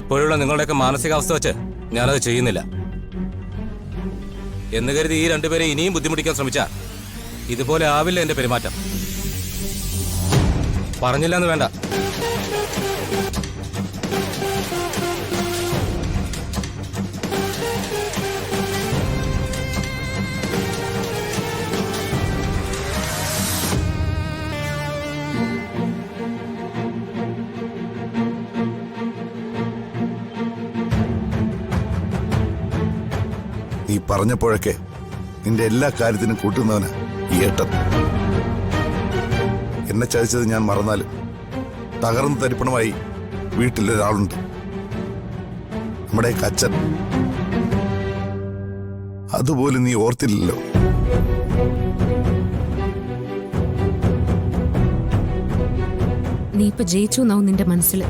ഇപ്പോഴുള്ള നിങ്ങളുടെയൊക്കെ മാനസികാവസ്ഥ വെച്ച് ഞാനത് ചെയ്യുന്നില്ല എന്ന് കരുതി ഈ രണ്ടുപേരെ ഇനിയും ബുദ്ധിമുട്ടിക്കാൻ ശ്രമിച്ചാ ഇതുപോലെ ആവില്ല എന്റെ പെരുമാറ്റം. പറഞ്ഞില്ലെന്ന് വേണ്ട. നീ പറഞ്ഞപ്പോഴൊക്കെ നിന്റെ എല്ലാ കാര്യത്തിനും കൂട്ടുന്നവന് ഈ ഏട്ടൻ. എന്നെ ചതിച്ചത് ഞാൻ മറന്നാലും തകർന്ന് തരിപ്പണമായി വീട്ടിലൊരാളുണ്ട്, നമ്മുടെ അച്ഛൻ. അതുപോലും നീ ഓർത്തില്ലല്ലോ. നീ ഇപ്പൊ ജയിച്ചു എന്നാവും നിന്റെ മനസ്സിൽ.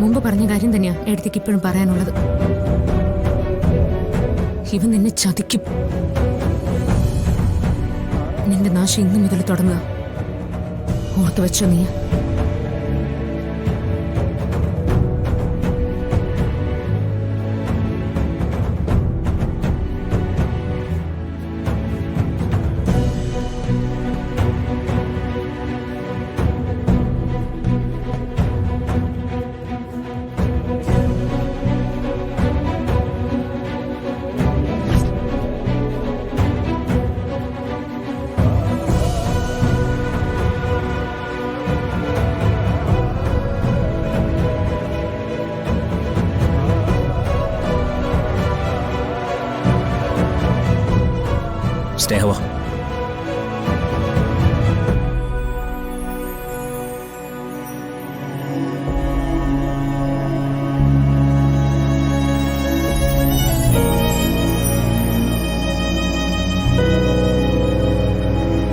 മുമ്പ് പറഞ്ഞ കാര്യം തന്നെയാ എടുത്തേക്ക് ഇപ്പോഴും പറയാനുള്ളത്. ഇവൻ നിന്നെ ചതിക്കും. നിന്റെ നാശം ഇന്നു മുതൽ തുടങ്ങുക. ഓർത്തു വെച്ചോ നീ. സ്നേഹവാ.